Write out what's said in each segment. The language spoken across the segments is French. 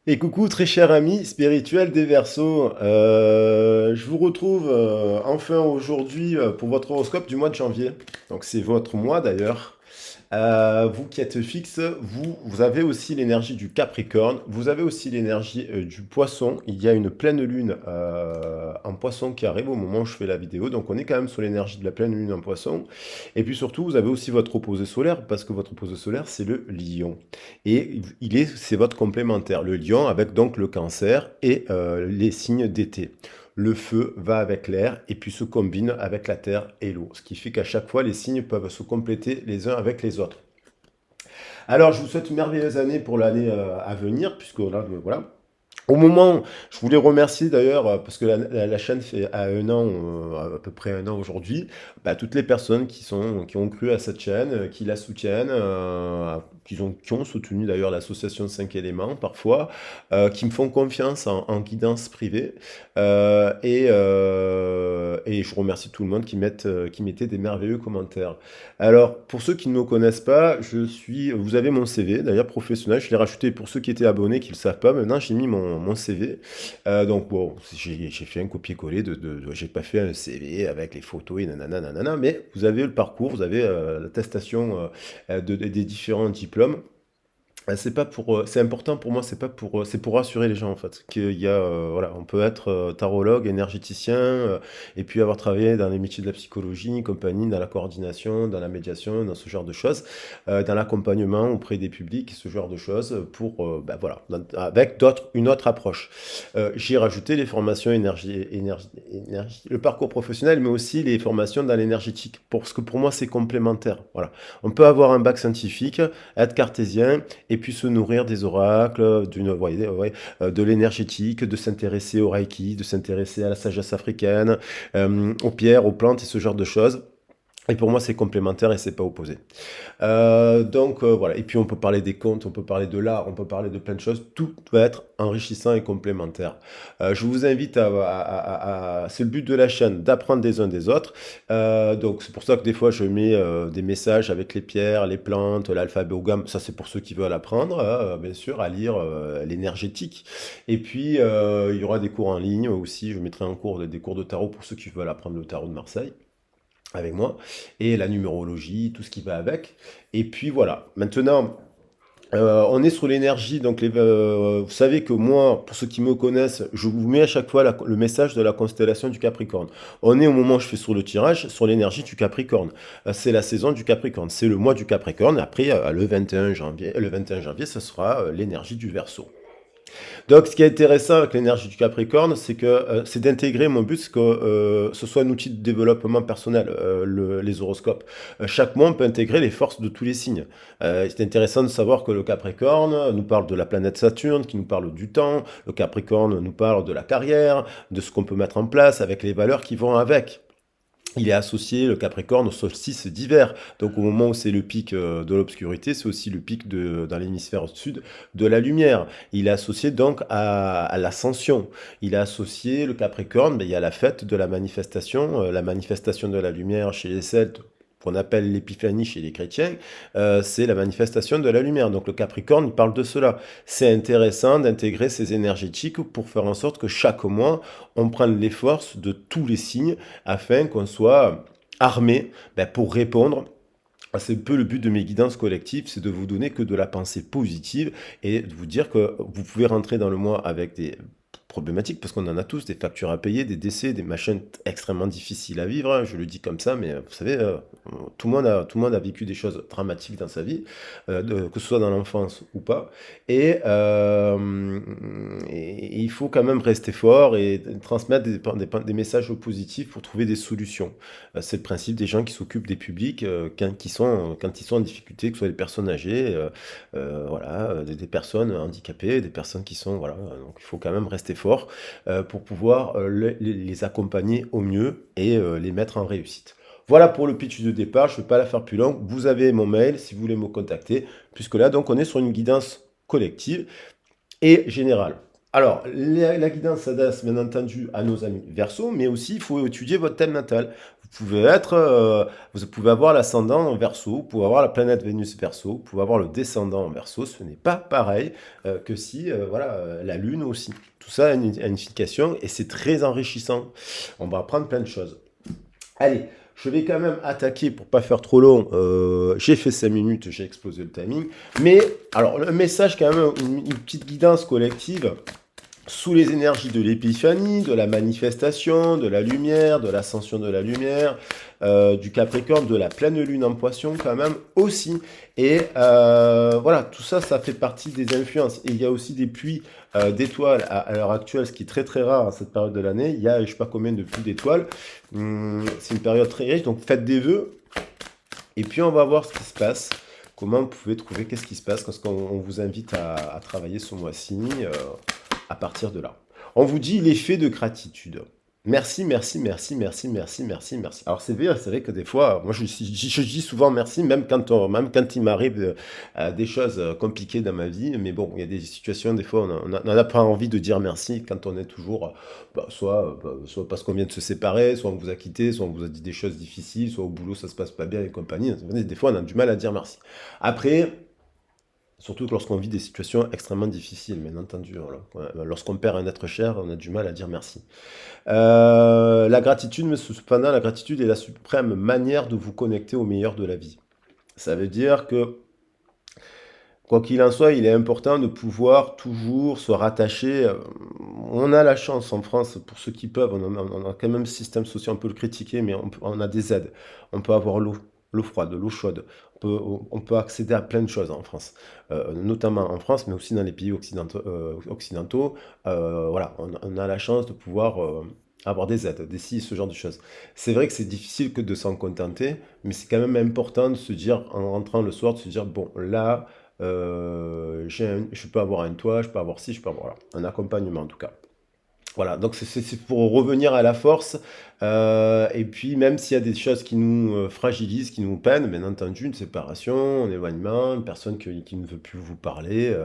Et coucou très cher ami spirituel des Verseaux. Je vous retrouve enfin aujourd'hui pour votre horoscope du mois de janvier. Donc c'est votre mois d'ailleurs. Vous qui êtes fixe, vous avez aussi l'énergie du Capricorne, vous avez aussi l'énergie du Poisson. Il y a une pleine lune en Poisson qui arrive au moment où je fais la vidéo, donc on est quand même sur l'énergie de la pleine lune en Poisson. Et puis surtout, vous avez aussi votre opposé solaire, parce que votre opposé solaire, c'est le Lion. Et c'est votre complémentaire, le Lion avec donc le Cancer et les signes d'été. Le feu va avec l'air et puis se combine avec la terre et l'eau. Ce qui fait qu'à chaque fois, les signes peuvent se compléter les uns avec les autres. Alors, je vous souhaite une merveilleuse année pour l'année à venir, puisque là, voilà. Au moment, je voulais remercier d'ailleurs, parce que la chaîne fait à un an, à peu près un an aujourd'hui, bah, toutes les personnes qui ont cru à cette chaîne, qui la soutiennent, qui ont soutenu d'ailleurs l'association 5 éléments parfois, qui me font confiance en guidance privée. Et je remercie tout le monde qui mettait des merveilleux commentaires. Alors, pour ceux qui ne me connaissent pas, vous avez mon CV, d'ailleurs professionnel, je l'ai rajouté pour ceux qui étaient abonnés, qui ne le savent pas, maintenant j'ai mis mon CV. Donc bon, j'ai fait un copier-coller j'ai pas fait un CV avec les photos et nanana, nanana, mais vous avez le parcours, vous avez l'attestation des différents diplômes. C'est pas pour, c'est important pour moi, c'est pas pour, c'est pour rassurer les gens en fait. Qu'il y a, voilà, on peut être tarologue, énergéticien, et puis avoir travaillé dans les métiers de la psychologie, compagnie, dans la coordination, dans la médiation, dans ce genre de choses, dans l'accompagnement auprès des publics, ce genre de choses, pour, ben voilà, avec une autre approche. J'ai rajouté les formations le parcours professionnel, mais aussi les formations dans l'énergétique, parce que pour moi c'est complémentaire. Voilà, on peut avoir un bac scientifique, être cartésien et puis se nourrir des oracles, de l'énergétique, de s'intéresser au Reiki, de s'intéresser à la sagesse africaine, aux pierres, aux plantes et ce genre de choses. Et pour moi, c'est complémentaire et c'est pas opposé. Voilà. Et puis on peut parler des contes, on peut parler de l'art, on peut parler de plein de choses. Tout va être enrichissant et complémentaire. Je vous invite c'est le but de la chaîne, d'apprendre des uns des autres. Donc c'est pour ça que des fois je mets des messages avec les pierres, les plantes, l'alphabet au gamme. Ça c'est pour ceux qui veulent apprendre, bien sûr, à lire l'énergétique. Et puis il y aura des cours en ligne aussi. Je mettrai en cours des cours de tarot pour ceux qui veulent apprendre le tarot de Marseille avec moi, et la numérologie, tout ce qui va avec. Et puis voilà, maintenant, on est sur l'énergie, donc vous savez que moi, pour ceux qui me connaissent, je vous mets à chaque fois le message de la constellation du Capricorne. On est au moment où je fais sur le tirage, sur l'énergie du Capricorne. C'est la saison du Capricorne, c'est le mois du Capricorne. Après, le 21 janvier, ce sera l'énergie du Verseau. Donc, ce qui est intéressant avec l'énergie du Capricorne, c'est que c'est d'intégrer. Mon but, c'est que ce soit un outil de développement personnel, les horoscopes. Chaque mois, on peut intégrer les forces de tous les signes. C'est intéressant de savoir que le Capricorne nous parle de la planète Saturne, qui nous parle du temps. Le Capricorne nous parle de la carrière, de ce qu'on peut mettre en place avec les valeurs qui vont avec. Il est associé, le Capricorne, au solstice d'hiver. Donc au moment où c'est le pic de l'obscurité, c'est aussi le pic dans l'hémisphère sud de la lumière. Il est associé donc à l'ascension. Il est associé, le Capricorne, mais il y a la fête de la manifestation de la lumière chez les Celtes, qu'on appelle l'épiphanie chez les chrétiens, c'est la manifestation de la lumière. Donc le Capricorne, il parle de cela. C'est intéressant d'intégrer ces énergétiques pour faire en sorte que chaque mois, on prenne les forces de tous les signes afin qu'on soit armé pour répondre. C'est un peu le but de mes guidances collectives, c'est de vous donner que de la pensée positive et de vous dire que vous pouvez rentrer dans le mois avec des problématiques, parce qu'on en a tous, des factures à payer, des décès, des machins extrêmement difficiles à vivre, hein, je le dis comme ça, mais vous savez, tout le monde a vécu des choses dramatiques dans sa vie, que ce soit dans l'enfance ou pas, et il faut quand même rester fort et transmettre des messages positifs pour trouver des solutions. C'est le principe des gens qui s'occupent des publics quand ils sont en difficulté, que ce soit des personnes âgées, voilà, des personnes handicapées, des personnes qui sont, voilà, donc il faut quand même rester fort pour pouvoir les accompagner au mieux et les mettre en réussite. Voilà pour le pitch de départ, je ne vais pas la faire plus longue. Vous avez mon mail si vous voulez me contacter, puisque là, donc, on est sur une guidance collective et générale. Alors, la guidance s'adresse bien entendu à nos amis Verseau, mais aussi il faut étudier votre thème natal. Vous vous pouvez avoir l'ascendant en Verseau, vous pouvez avoir la planète Vénus Verseau, vous pouvez avoir le descendant en Verseau. Ce n'est pas pareil que si, voilà, la Lune aussi. Tout ça a une signification et c'est très enrichissant. On va apprendre plein de choses. Allez, je vais quand même attaquer pour pas faire trop long. J'ai fait 5 minutes, j'ai explosé le timing. Mais, alors, le message, quand même, une petite guidance collective. Sous les énergies de l'épiphanie, de la manifestation, de la lumière, de l'ascension de la lumière, du Capricorne, de la pleine lune en Poisson quand même aussi. Et voilà, tout ça, ça fait partie des influences. Et il y a aussi des pluies d'étoiles à l'heure actuelle, ce qui est très très rare à cette période de l'année. Il y a je sais pas combien de pluies d'étoiles. C'est une période très riche, donc faites des vœux. Et puis on va voir ce qui se passe. Comment vous pouvez trouver, qu'est-ce qui se passe quand on vous invite à travailler ce mois-ci. À partir de là. On vous dit l'effet de gratitude. Merci, merci, merci, merci, merci, merci, merci. Alors c'est vrai que des fois, moi je dis souvent merci, même quand il m'arrive des choses compliquées dans ma vie, mais bon, il y a des situations, des fois, on n'a pas envie de dire merci quand on est toujours, soit parce qu'on vient de se séparer, soit on vous a quitté, soit on vous a dit des choses difficiles, soit au boulot ça se passe pas bien et compagnie. Des fois, on a du mal à dire merci. Après, surtout lorsqu'on vit des situations extrêmement difficiles, bien entendu. Voilà. Lorsqu'on perd un être cher, on a du mal à dire merci. La gratitude, mais cependant, la gratitude est la suprême manière de vous connecter au meilleur de la vie. Ça veut dire que, quoi qu'il en soit, il est important de pouvoir toujours se rattacher. On a la chance en France, pour ceux qui peuvent, on a quand même un système social, on peut le critiquer, mais on a des aides. On peut avoir l'eau froide, l'eau chaude. On peut accéder à plein de choses en France, notamment en France, mais aussi dans les pays occidentaux. Voilà, on a la chance de pouvoir avoir des aides, ce genre de choses. C'est vrai que c'est difficile que de s'en contenter, mais c'est quand même important de se dire, en rentrant le soir, de se dire, bon, là, je peux avoir un toit, je peux avoir ci, je peux avoir voilà, un accompagnement en tout cas. Voilà, donc c'est pour revenir à la force. Et puis même s'il y a des choses qui nous fragilisent, qui nous peinent, bien entendu, une séparation, un éloignement, une personne qui ne veut plus vous parler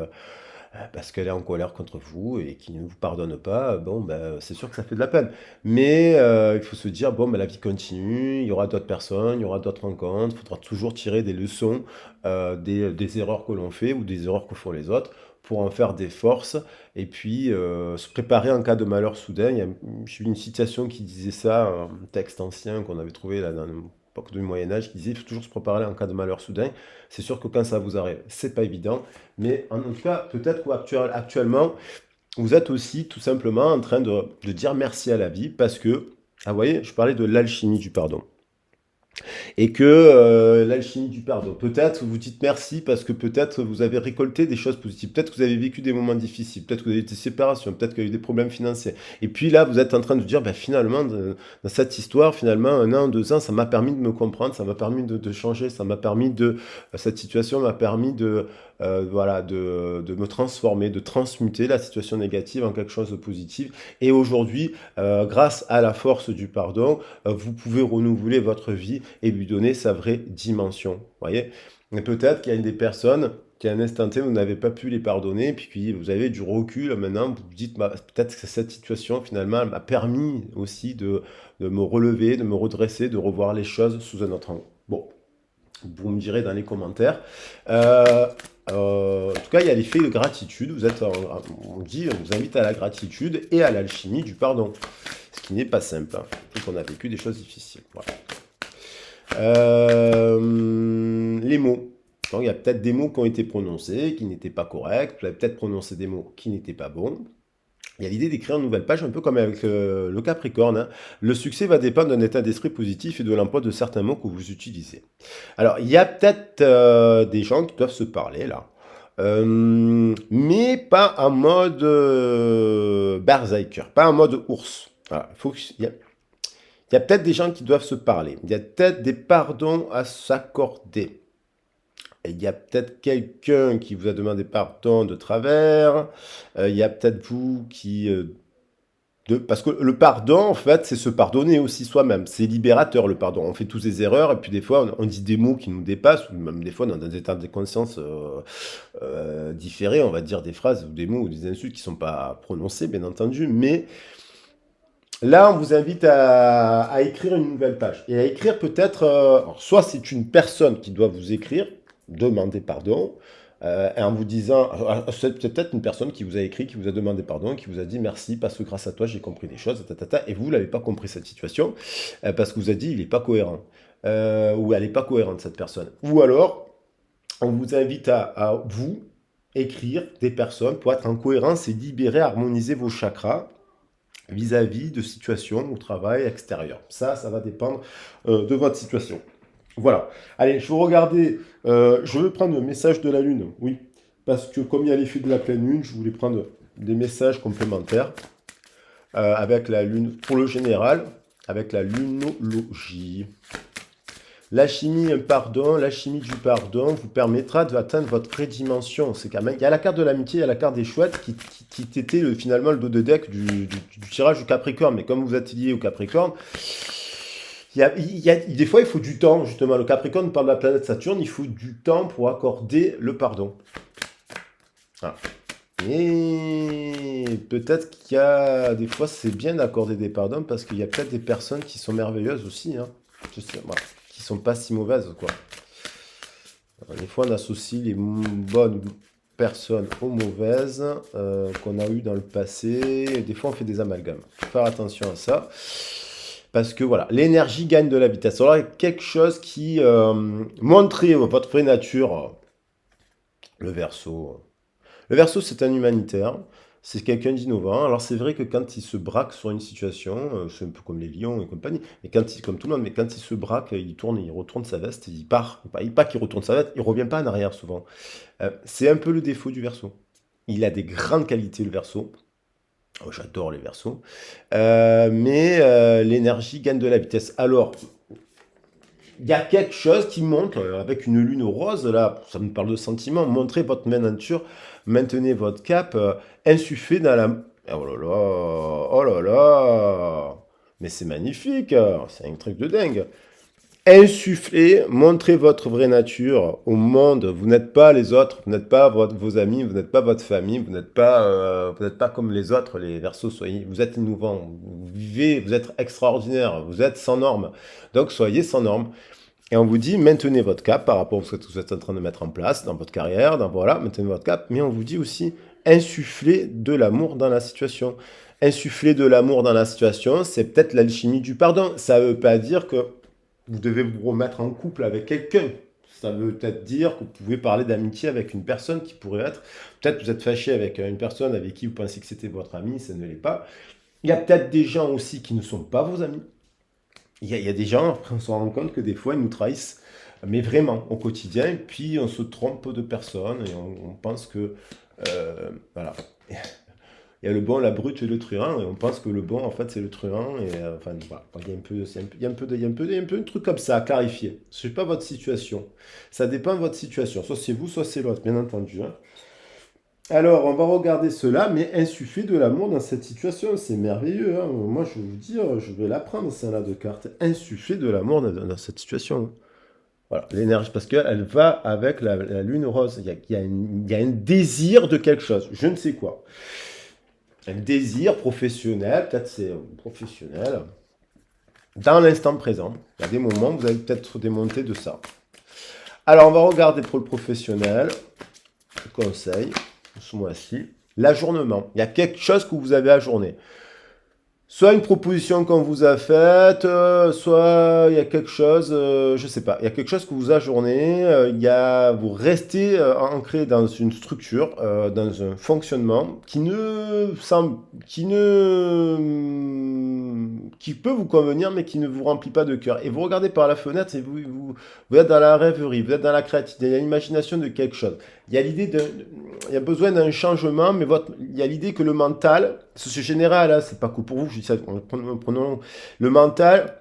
parce qu'elle est en colère contre vous et qui ne vous pardonne pas, bon, ben, c'est sûr que ça fait de la peine. Mais il faut se dire, bon, ben, la vie continue, il y aura d'autres personnes, il y aura d'autres rencontres, il faudra toujours tirer des leçons des erreurs que l'on fait ou des erreurs que font les autres pour en faire des forces et puis se préparer en cas de malheur soudain. J'ai vu une citation qui disait ça, un texte ancien qu'on avait trouvé là dans l'époque du Moyen-Âge, qui disait il faut toujours se préparer en cas de malheur soudain. C'est sûr que quand ça vous arrive, c'est pas évident, mais en tout cas, peut-être qu'actuellement, vous êtes aussi tout simplement en train de dire merci à la vie parce que, ah, vous voyez, je parlais de l'alchimie du pardon et que l'alchimie du pardon. Peut-être vous dites merci parce que peut-être vous avez récolté des choses positives, peut-être que vous avez vécu des moments difficiles, peut-être que vous avez eu des séparations, peut-être qu'il y a eu des problèmes financiers. Et puis là, vous êtes en train de dire, bah, finalement, dans cette histoire, finalement, 1 an, 2 ans, ça m'a permis de me comprendre, ça m'a permis de changer, ça m'a permis cette situation m'a permis voilà, de me transformer, de transmuter la situation négative en quelque chose de positif. Et aujourd'hui, grâce à la force du pardon, vous pouvez renouveler votre vie et lui donner sa vraie dimension. Voyez. Et peut-être qu'il y a des personnes qui à un instant T, vous n'avez pas pu les pardonner, puis vous avez du recul, maintenant vous vous dites, bah, peut-être que cette situation finalement elle m'a permis aussi de me relever, de me redresser, de revoir les choses sous un autre angle. Bon, vous me direz dans les commentaires. En tout cas, il y a l'effet de gratitude. On vous invite à la gratitude et à l'alchimie du pardon, ce qui n'est pas simple, hein, surtout qu'on a vécu des choses difficiles. Voilà. Les mots. Donc, il y a peut-être des mots qui ont été prononcés, qui n'étaient pas corrects. Vous avez peut-être prononcé des mots qui n'étaient pas bons. Il y a l'idée d'écrire une nouvelle page, un peu comme avec le Capricorne, hein. Le succès va dépendre d'un état d'esprit positif et de l'emploi de certains mots que vous utilisez. Alors, il y a peut-être des gens qui doivent se parler, là. Mais pas en mode berserker, pas en mode ours. Voilà, il y a peut-être des gens qui doivent se parler. Il y a peut-être des pardons à s'accorder. Il y a peut-être quelqu'un qui vous a demandé pardon de travers. Il y a peut-être vous qui... parce que le pardon, en fait, c'est se pardonner aussi soi-même. C'est libérateur, le pardon. On fait tous des erreurs, et puis des fois, on dit des mots qui nous dépassent, ou même des fois, dans des états de conscience différés, on va dire des phrases, ou des mots, ou des insultes qui ne sont pas prononcées, bien entendu, mais Là, on vous invite à écrire une nouvelle page. Et à écrire peut-être, alors, soit c'est une personne qui doit vous écrire, demander pardon, et en vous disant, c'est peut-être une personne qui vous a écrit, qui vous a demandé pardon, qui vous a dit merci parce que grâce à toi j'ai compris des choses, et vous l'avez pas compris cette situation, parce que vous a dit il n'est pas cohérent, ou elle n'est pas cohérente cette personne. Ou alors, on vous invite à vous écrire des personnes pour être en cohérence et libérer, harmoniser vos chakras vis-à-vis de situations au travail extérieur. Ça va dépendre de votre situation. Voilà. Allez, je vais regarder. Je veux prendre le message de la Lune. Oui. Parce que comme il y a l'effet de la pleine Lune, je voulais prendre des messages complémentaires avec la Lune, pour le général, avec la lunologie. La chimie du pardon vous permettra d'atteindre votre vraie dimension. C'est quand même, il y a la carte de l'amitié, il y a la carte des chouettes qui était finalement le dos de deck du tirage du Capricorne. Mais comme vous êtes lié au Capricorne, des fois il faut du temps, justement. Le Capricorne parle de la planète Saturne, il faut du temps pour accorder le pardon. Voilà. Et peut-être qu'il y a des fois c'est bien d'accorder des pardons parce qu'il y a peut-être des personnes qui sont merveilleuses aussi, hein. Je sais, voilà, qui sont pas si mauvaises, quoi. Des fois on associe les bonnes personnes aux mauvaises qu'on a eues dans le passé. Et des fois on fait des amalgames. Faut faire attention à ça. Parce que voilà, l'énergie gagne de la vitesse. Alors, il y a quelque chose qui montrait votre vraie nature, le Verseau. Le Verseau, c'est un humanitaire, c'est quelqu'un d'innovant. Alors c'est vrai que quand il se braque sur une situation, c'est un peu comme les lions et compagnie, et quand il, comme tout le monde, mais quand il se braque, il retourne sa veste, il part. Pas qu'il retourne sa veste, il revient pas en arrière souvent. C'est un peu le défaut du Verseau. Il a des grandes qualités, le Verseau. Oh, j'adore les Verseaux. Mais l'énergie gagne de la vitesse. Alors, il y a quelque chose qui montre, avec une lune rose, là, ça me parle de sentiments, montrez votre main nature, maintenez votre cap, insufflez dans la... Oh là là, oh là là, mais c'est magnifique, c'est un truc de dingue. Insufflez, montrez votre vraie nature au monde. Vous n'êtes pas les autres, vous n'êtes pas vos amis, vous n'êtes pas votre famille, vous n'êtes pas comme les autres, les Verseaux. Soyez, vous êtes innovants, vous vivez, vous êtes extraordinaire, vous êtes sans normes. Donc soyez sans normes. Et on vous dit, maintenez votre cap par rapport à ce que vous êtes en train de mettre en place dans votre carrière, voilà, maintenez votre cap. Mais on vous dit aussi, insufflez de l'amour dans la situation. Insuffler de l'amour dans la situation, c'est peut-être l'alchimie du pardon. Ça ne veut pas dire que vous devez vous remettre en couple avec quelqu'un. Ça veut peut-être dire que vous pouvez parler d'amitié avec une personne qui pourrait être... Peut-être que vous êtes fâché avec une personne avec qui vous pensez que c'était votre ami, ça ne l'est pas. Il y a peut-être des gens aussi qui ne sont pas vos amis. Il y a des gens, on se rend compte que des fois, ils nous trahissent, mais vraiment, au quotidien, et puis on se trompe de personne, et on pense que... voilà. Il y a le bon, la brute et le truand, et on pense que le bon, en fait, c'est le truand, et enfin, voilà. Il y a un peu, il y a un peu, il y a un peu un truc comme ça à clarifier. Ce n'est pas votre situation. Ça dépend de votre situation. Soit c'est vous, soit c'est l'autre, bien entendu, hein. Alors, on va regarder cela, mais insuffler de l'amour dans cette situation, c'est merveilleux, hein. Moi, je vais vous dire, je vais la prendre, celle-là de carte. Insuffler de l'amour dans cette situation. Voilà, l'énergie, parce qu'elle va avec la lune rose. Il y a un désir de quelque chose, je ne sais quoi. Un désir professionnel, peut-être c'est professionnel, dans l'instant présent. Il y a des moments où vous allez peut-être démonter de ça. Alors, on va regarder pour le professionnel, conseil, ce mois-ci, l'ajournement. Il y a quelque chose que vous avez ajourné. Soit une proposition qu'on vous a faite, soit il y a quelque chose, je sais pas, il y a quelque chose que vous ajournez, vous restez ancré dans une structure, dans un fonctionnement qui peut vous convenir, mais qui ne vous remplit pas de cœur. Et vous regardez par la fenêtre et vous êtes dans la rêverie, vous êtes dans la créativité, il y a l'imagination de quelque chose. Il y a il y a besoin d'un changement, mais il y a l'idée que le mental, c'est général, hein, c'est pas cool pour vous, je dis ça, prenons le mental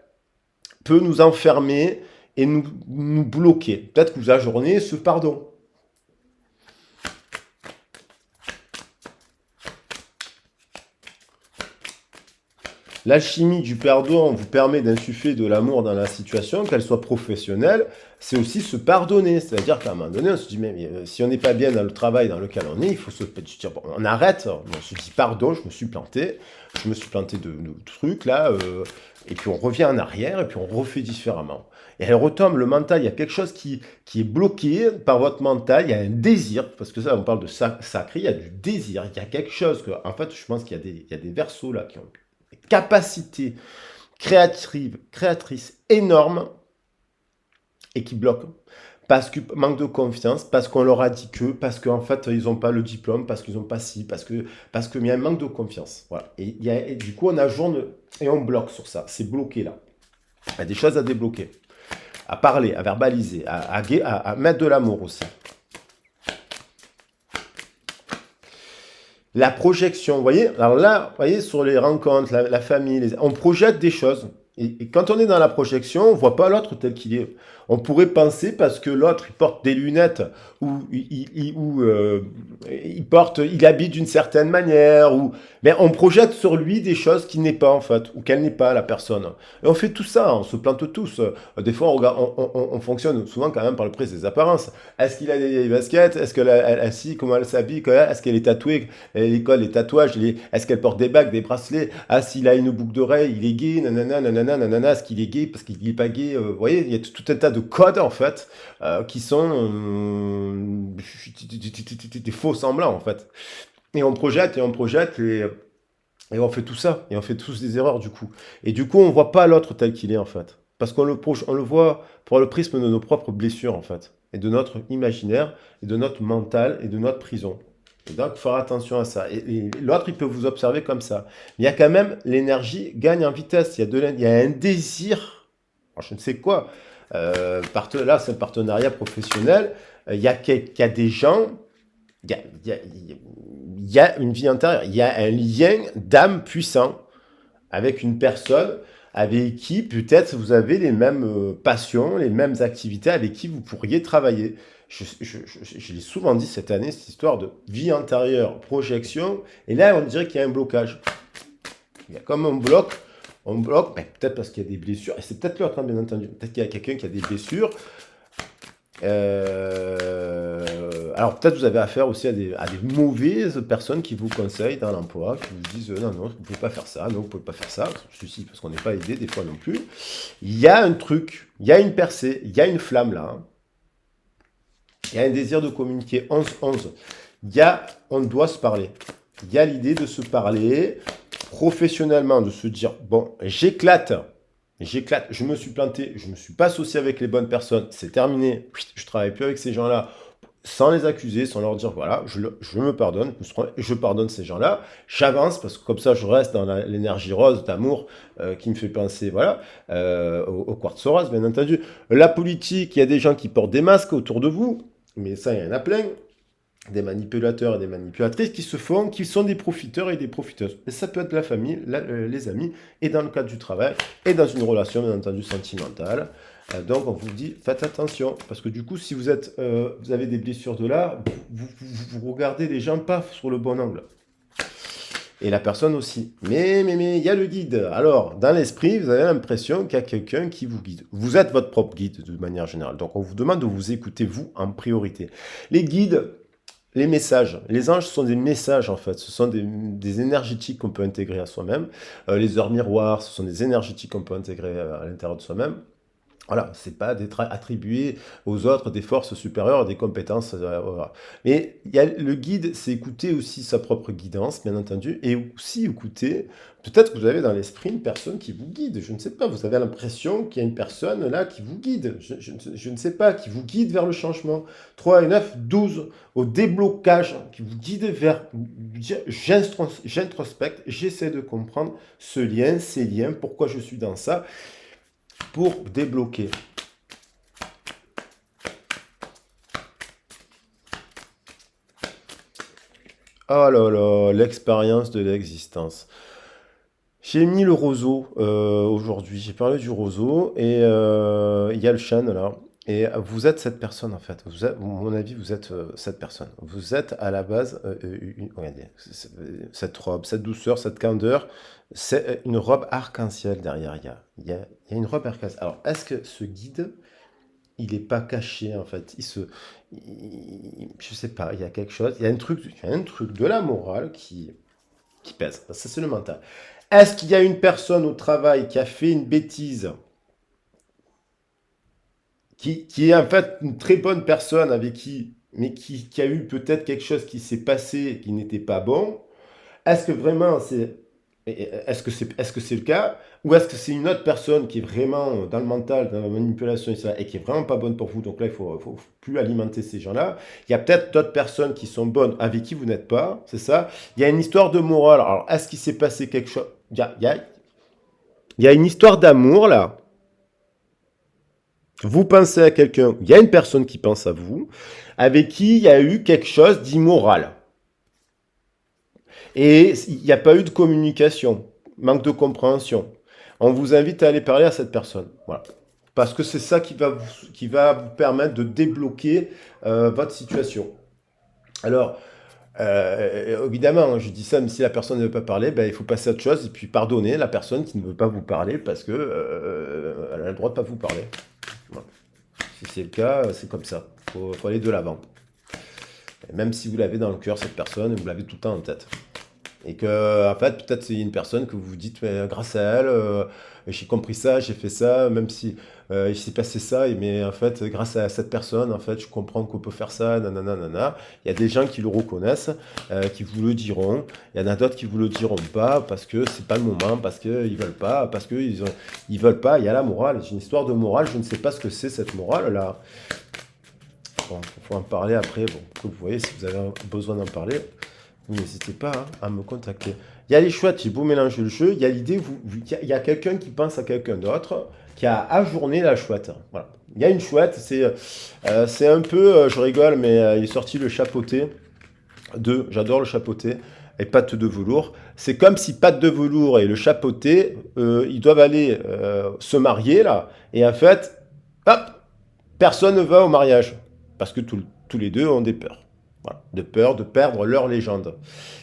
peut nous enfermer et nous bloquer. Peut-être que vous ajournez ce pardon. L'alchimie du pardon vous permet d'insuffler de l'amour dans la situation, qu'elle soit professionnelle. C'est aussi se pardonner. C'est-à-dire qu'à un moment donné, on se dit, mais si on n'est pas bien dans le travail dans lequel on est, il faut se dire, bon, on arrête, on se dit, pardon, je me suis planté de trucs là, et puis on revient en arrière, et puis on refait différemment. Et elle retombe, le mental, il y a quelque chose qui est bloqué par votre mental, il y a un désir, parce que ça, on parle de sacré, il y a du désir, il y a quelque chose que, en fait, je pense il y a des versos là qui ont des capacités créatrices énormes et qui bloquent. Parce que manque de confiance, parce qu'on leur a dit que, parce qu'en fait, ils n'ont pas le diplôme, parce qu'ils n'ont pas ci, parce qu'il y a un manque de confiance. Voilà. Et du coup, on ajourne et on bloque sur ça. C'est bloqué là. Il y a des choses à débloquer, à parler, à verbaliser, à mettre de l'amour aussi. La projection, vous voyez, alors là, vous voyez, sur les rencontres, la famille, on projette des choses. Et quand on est dans la projection, on ne voit pas l'autre tel qu'il est. On pourrait penser parce que l'autre il porte des lunettes ou il habite d'une certaine manière mais on projette sur lui des choses qu'il n'est pas en fait ou qu'elle n'est pas la personne. Et on fait tout ça, on se plante tous. Des fois, on fonctionne souvent quand même par le prisme des apparences. Est-ce qu'il a des baskets? Est-ce qu'elle si comment elle s'habille? Est-ce qu'elle est tatouée? L'école, les tatouages, est-ce qu'elle porte des bagues, des bracelets? Ah, s'il a une boucle d'oreille, il est gay, nanana, nanana, nanana, est-ce qu'il est gay parce qu'il n'est pas gay? Vous voyez, il y a tout un tas de codes en fait qui sont des faux semblants en fait. Et on projette et on fait tout ça et on fait tous des erreurs du coup. Et du coup, on voit pas l'autre tel qu'il est en fait, parce on le voit pour le prisme de nos propres blessures en fait, et de notre imaginaire et de notre mental et de notre prison. Et donc, faire attention à ça. Et l'autre, il peut vous observer comme ça. Mais il y a quand même l'énergie gagne en vitesse. Il y a un désir, alors je ne sais quoi. Là, c'est un partenariat professionnel. Il y a des gens, il y a une vie intérieure. Il y a un lien d'âme puissant avec une personne avec qui peut-être vous avez les mêmes passions, les mêmes activités avec qui vous pourriez travailler. Je l'ai souvent dit cette année, cette histoire de vie intérieure, projection, et là on dirait qu'il y a un blocage. Il y a comme un bloc, ben, peut-être parce qu'il y a des blessures, et c'est peut-être l'autre, hein, bien entendu, peut-être qu'il y a quelqu'un qui a des blessures. Alors peut-être vous avez affaire aussi à des mauvaises personnes qui vous conseillent dans l'emploi, qui vous disent non, non, vous ne pouvez pas faire ça, non, vous ne pouvez pas faire ça, ceci, parce qu'on n'est pas aidé des fois non plus. Il y a un truc, il y a une percée, il y a une flamme là, hein. Il y a un désir de communiquer 11-11. On doit se parler. Il y a l'idée de se parler professionnellement, de se dire, bon, j'éclate, je me suis planté, je ne me suis pas associé avec les bonnes personnes, c'est terminé, je ne travaille plus avec ces gens-là, sans les accuser, sans leur dire, voilà, je me pardonne, je pardonne ces gens-là, j'avance, parce que comme ça, je reste dans l'énergie rose d'amour qui me fait penser, voilà, au quartz rose, bien entendu. La politique, il y a des gens qui portent des masques autour de vous, mais ça, il y en a plein. Des manipulateurs et des manipulatrices qui sont des profiteurs et des profiteuses. Et ça peut être la famille, les amis, et dans le cadre du travail, et dans une relation, bien entendu, sentimentale. Donc, on vous dit, faites attention, parce que du coup, si vous avez des blessures de là, vous regardez les gens pas sur le bon angle. Et la personne aussi. Mais, il y a le guide. Alors, dans l'esprit, vous avez l'impression qu'il y a quelqu'un qui vous guide. Vous êtes votre propre guide, de manière générale. Donc, on vous demande de vous écouter, vous, en priorité. Les guides, les messages. Les anges sont des messages, en fait. Ce sont des énergétiques qu'on peut intégrer à soi-même. Les heures miroirs, ce sont des énergétiques qu'on peut intégrer à l'intérieur de soi-même. Voilà, c'est pas d'être attribué aux autres des forces supérieures, des compétences. Voilà. Mais le guide, c'est écouter aussi sa propre guidance, bien entendu, et aussi écouter, peut-être que vous avez dans l'esprit une personne qui vous guide, je ne sais pas, vous avez l'impression qu'il y a une personne là qui vous guide, je ne sais pas, qui vous guide vers le changement. 3 et 9, 12, au déblocage, qui vous guide vers, j'introspecte, j'essaie de comprendre ce lien, ces liens, pourquoi je suis dans ça, pour débloquer. Oh là là, l'expérience de l'existence. J'ai mis le roseau aujourd'hui, j'ai parlé du roseau et il y a le chêne là. Et vous êtes cette personne en fait. Vous êtes, à mon avis, vous êtes cette personne. Vous êtes à la base, regardez, cette robe, cette douceur, cette candeur, c'est une robe arc-en-ciel derrière. Il y a une robe arc-en-ciel. Alors, est-ce que ce guide, il n'est pas caché en fait? Je sais pas, il y a quelque chose, il y a un truc de la morale qui pèse. Ça, c'est le mental. Est-ce qu'il y a une personne au travail qui a fait une bêtise, qui est en fait une très bonne personne avec qui, mais qui a eu peut-être quelque chose qui s'est passé qui n'était pas bon? Est-ce que vraiment est-ce que c'est le cas? Ou est-ce que c'est une autre personne qui est vraiment dans le mental, dans la manipulation et qui est vraiment pas bonne pour vous? Donc là, il faut plus alimenter ces gens-là. Il y a peut-être d'autres personnes qui sont bonnes avec qui vous n'êtes pas, c'est ça? Il y a une histoire de morale. Alors, est-ce qu'il s'est passé quelque chose? Il y a une histoire d'amour là. Vous pensez à quelqu'un, il y a une personne qui pense à vous, avec qui il y a eu quelque chose d'immoral. Et il n'y a pas eu de communication, manque de compréhension. On vous invite à aller parler à cette personne. Voilà. Parce que c'est ça qui va vous permettre de débloquer votre situation. Alors, évidemment, je dis ça, mais si la personne ne veut pas parler, ben, il faut passer à autre chose et puis pardonner la personne qui ne veut pas vous parler parce que elle a le droit de ne pas vous parler. Voilà. Si c'est le cas, c'est comme ça. Faut aller de l'avant. Et même si vous l'avez dans le cœur, cette personne, vous l'avez tout le temps en tête. Et que, en fait, peut-être c'est une personne que vous vous dites, mais grâce à elle, j'ai compris ça, j'ai fait ça, même si il s'est passé ça, mais en fait, grâce à cette personne, en fait, je comprends qu'on peut faire ça, nanana, nanana. Il y a des gens qui le reconnaissent, qui vous le diront. Il y en a d'autres qui vous le diront pas, parce que c'est pas le moment, parce qu'ils veulent pas, parce qu'ils veulent pas. Il y a la morale, j'ai une histoire de morale, je ne sais pas ce que c'est cette morale-là. Bon, il faut en parler après. Bon, vous voyez, si vous avez besoin d'en parler, vous n'hésitez pas à me contacter. Il y a les chouettes, j'ai beau mélanger le jeu, il y a l'idée, il y a quelqu'un qui pense à quelqu'un d'autre, qui a ajourné la chouette. Voilà. Il y a une chouette, c'est un peu, je rigole, mais il est sorti le chapeauté j'adore le chapeauté, et patte de velours. C'est comme si patte de velours et le chapeauté, ils doivent aller se marier là, et en fait, hop, personne ne va au mariage, parce que tous les deux ont des peurs. Voilà, de peur de perdre leur légende.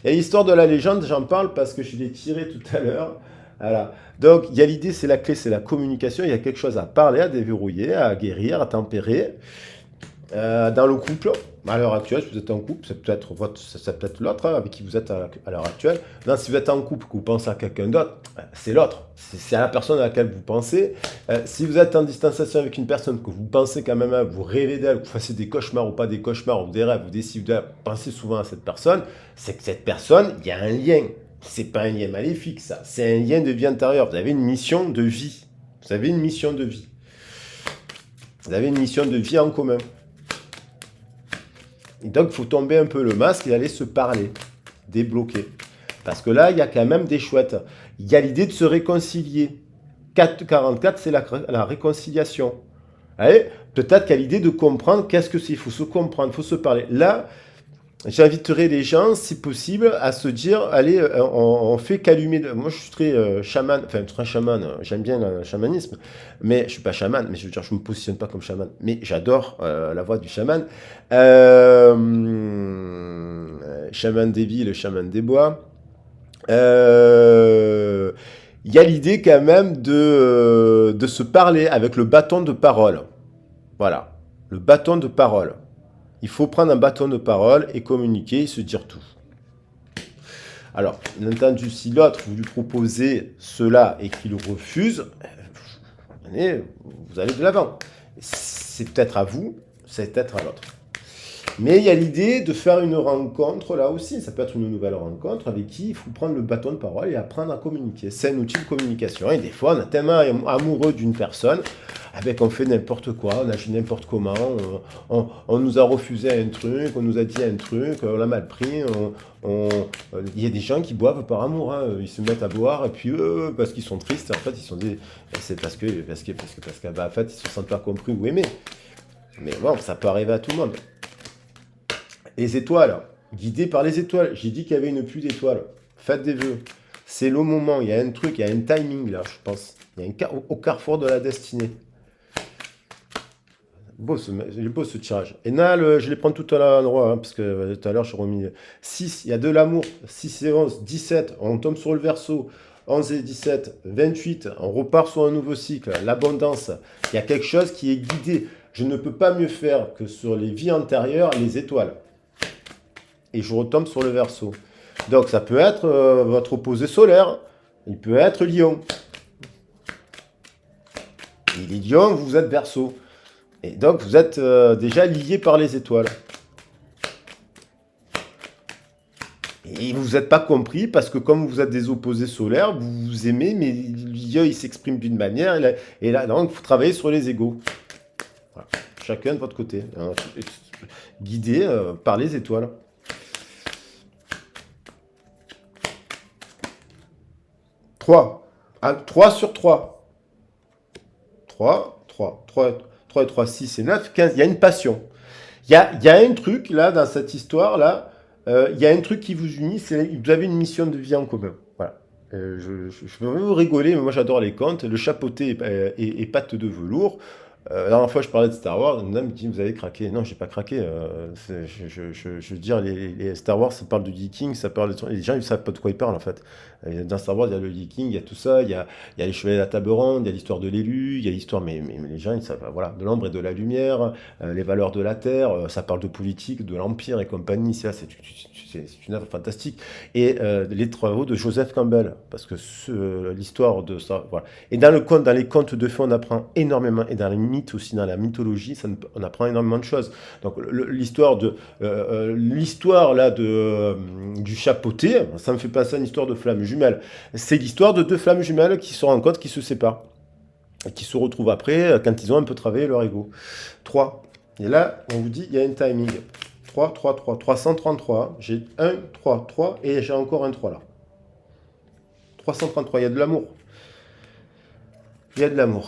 Et l'histoire de la légende, j'en parle parce que je l'ai tiré tout à l'heure. Voilà. Donc, il y a l'idée, c'est la clé, c'est la communication. Il y a quelque chose à parler, à déverrouiller, à guérir, à tempérer. Dans le couple, à l'heure actuelle, si vous êtes en couple, c'est peut-être l'autre avec qui vous êtes à l'heure actuelle. Non, si vous êtes en couple, que vous pensez à quelqu'un d'autre, c'est l'autre. C'est à la personne à laquelle vous pensez. Si vous êtes en distanciation avec une personne que vous pensez quand même à, vous rêvez d'elle, que vous fassiez des cauchemars ou pas des cauchemars, ou des rêves, vous décidez de penser souvent à cette personne, c'est que cette personne, il y a un lien. C'est pas un lien maléfique, ça. C'est un lien de vie intérieure. Vous avez une mission de vie. Vous avez une mission de vie. Vous avez une mission de vie en commun. Et donc, il faut tomber un peu le masque et aller se parler, débloquer. Parce que là, il y a quand même des chouettes. Il y a l'idée de se réconcilier. 444, c'est la réconciliation. Allez, peut-être qu'il y a l'idée de comprendre qu'est-ce que c'est. Il faut se comprendre, il faut se parler. Là, j'inviterai les gens, si possible, à se dire, allez, on fait qu'allumer. Moi, je suis très chaman, enfin très chaman. J'aime bien le chamanisme, mais je suis pas chaman. Mais je veux dire, je me positionne pas comme chaman. Mais j'adore la voix du chaman. Chaman des villes, chaman des bois. Il y a l'idée quand même de se parler avec le bâton de parole. Voilà, le bâton de parole. Il faut prendre un bâton de parole et communiquer et se dire tout. Alors, bien entendu, si l'autre, vous lui proposez cela et qu'il refuse, vous allez de l'avant. C'est peut-être à vous, c'est peut-être à l'autre. Mais il y a l'idée de faire une rencontre là aussi. Ça peut être une nouvelle rencontre avec qui il faut prendre le bâton de parole et apprendre à communiquer. C'est un outil de communication. Et des fois, on est tellement amoureux d'une personne, qu'on fait n'importe quoi, on agit n'importe comment, on nous a refusé un truc, on nous a dit un truc, on l'a mal pris. Il y a des gens qui boivent par amour. Hein. Ils se mettent à boire et puis parce qu'ils sont tristes, en fait, c'est parce que en fait, ils se sentent pas compris ou aimés. Mais bon, ça peut arriver à tout le monde. Les étoiles, guidées par les étoiles. J'ai dit qu'il y avait une pluie d'étoiles. Faites des vœux. C'est le moment, il y a un truc, il y a un timing là, je pense. Il y a au carrefour de la destinée. Il est beau ce tirage. Et là, je les prends tout à l'endroit, hein, parce que tout à l'heure, je remis 6. Il y a de l'amour. 6 et 11, 17. On tombe sur le verso. 11 et 17, 28. On repart sur un nouveau cycle. L'abondance. Il y a quelque chose qui est guidé. Je ne peux pas mieux faire que sur les vies antérieures, les étoiles. Et je retombe sur le verso. Donc, ça peut être votre opposé solaire. Il peut être Lion. Et les lions, vous êtes verso. Et donc, vous êtes déjà liés par les étoiles. Et vous n'êtes pas compris parce que comme vous êtes des opposés solaires, vous vous aimez, mais lion, il s'exprime d'une manière. Et là, donc, vous travaillez sur les égaux. Voilà. Chacun de votre côté. Hein, guidé par les étoiles. 3. 3 sur 3. 3, 3, 3, 3 et 3, 6 et 9, 15. Il y a une passion. Il y a un truc, là, dans cette histoire-là, il y a un truc qui vous unit, c'est vous avez une mission de vie en commun. Voilà. Je peux vous rigoler, mais moi j'adore les contes. Le chapeauté et pattes de velours. La dernière fois, je parlais de Star Wars. Un homme me dit, vous avez craqué. Non, j'ai pas craqué. Je veux dire, les Star Wars, ça parle de Viking, ça parle les gens, ils savent pas de quoi ils parlent en fait. Dans Star Wars, il y a le Viking, il y a tout ça, il y a les chevaliers de la table ronde, il y a l'histoire de l'élu, il y a l'histoire, mais les gens, ils savent, voilà, de l'ombre et de la lumière, les valeurs de la terre, ça parle de politique, de l'empire et compagnie. C'est une œuvre fantastique. Et les travaux de Joseph Campbell, parce que l'histoire de ça, voilà. Et dans les contes de fées, on apprend énormément, et dans les mythes aussi, dans la mythologie, on apprend énormément de choses. Donc l'histoire là du chapeauté, ça me fait penser à une histoire de flammes jumelles. C'est l'histoire de deux flammes jumelles qui se rencontrent, qui se séparent, et qui se retrouvent après quand ils ont un peu travaillé leur ego. 3. Et là, on vous dit, il y a un timing. 3, 3, 3, 333. J'ai 1, 3, 3, et j'ai encore un 3 là. 333, il y a de l'amour. Il y a de l'amour.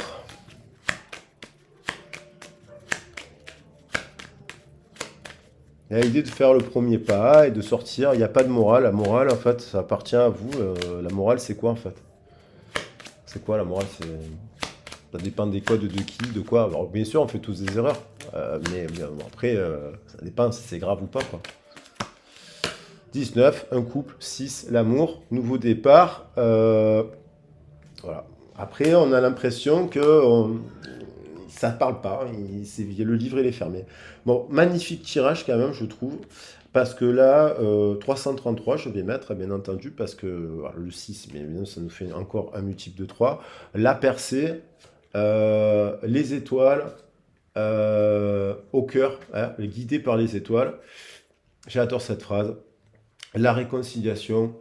Il y a l'idée de faire le premier pas et de sortir. Il n'y a pas de morale. La morale, en fait, ça appartient à vous. La morale, c'est quoi, en fait? C'est quoi la morale? Ça dépend des codes de qui, de quoi. Alors, bien sûr, on fait tous des erreurs. Mais bon, après, ça dépend si c'est grave ou pas, quoi. 19, un couple. 6, l'amour. Nouveau départ. Voilà. Après, on a l'impression que ça ne parle pas. Le livre, il est fermé. Bon, magnifique tirage quand même, je trouve. Parce que là, 333, je vais mettre, bien entendu, parce que voilà, le 6, bien évidemment, ça nous fait encore un multiple de 3. La percée, les étoiles, au cœur, hein, guidé par les étoiles. J'adore cette phrase. La réconciliation,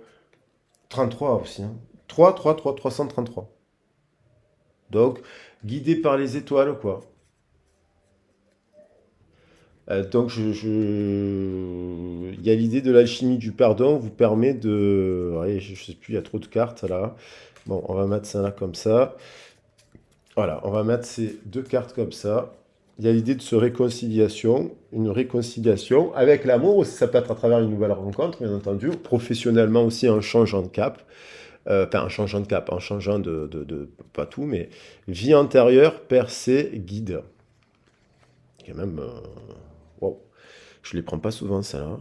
33 aussi. Hein. 3, 3, 3, 333. Donc, guidé par les étoiles, quoi. Donc, il y a l'idée de l'alchimie du pardon, vous permet de... Ouais, je sais plus, il y a trop de cartes là. Bon, on va mettre ça là comme ça. Voilà, on va mettre ces deux cartes comme ça. Il y a l'idée de une réconciliation avec l'amour aussi, ça peut être à travers une nouvelle rencontre, bien entendu. Professionnellement aussi, un changeant de cap. Enfin, en changeant de cap, en changeant pas tout, mais vie antérieure, percée, guide. Quand même, wow. Je les prends pas souvent, ça là.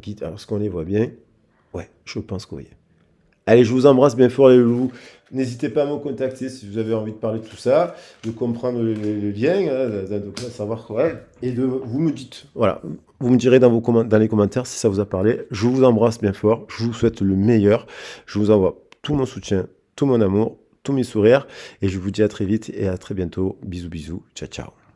Guide, alors est-ce qu'on les voit bien? Ouais, je pense qu'on voit. Allez, je vous embrasse bien fort les loulous. N'hésitez pas à me contacter si vous avez envie de parler de tout ça, de comprendre le lien, hein, de savoir quoi. Et vous me dites, voilà, vous me direz dans les commentaires si ça vous a parlé. Je vous embrasse bien fort, je vous souhaite le meilleur. Je vous envoie tout mon soutien, tout mon amour, tous mes sourires. Et je vous dis à très vite et à très bientôt. Bisous, bisous. Ciao, ciao.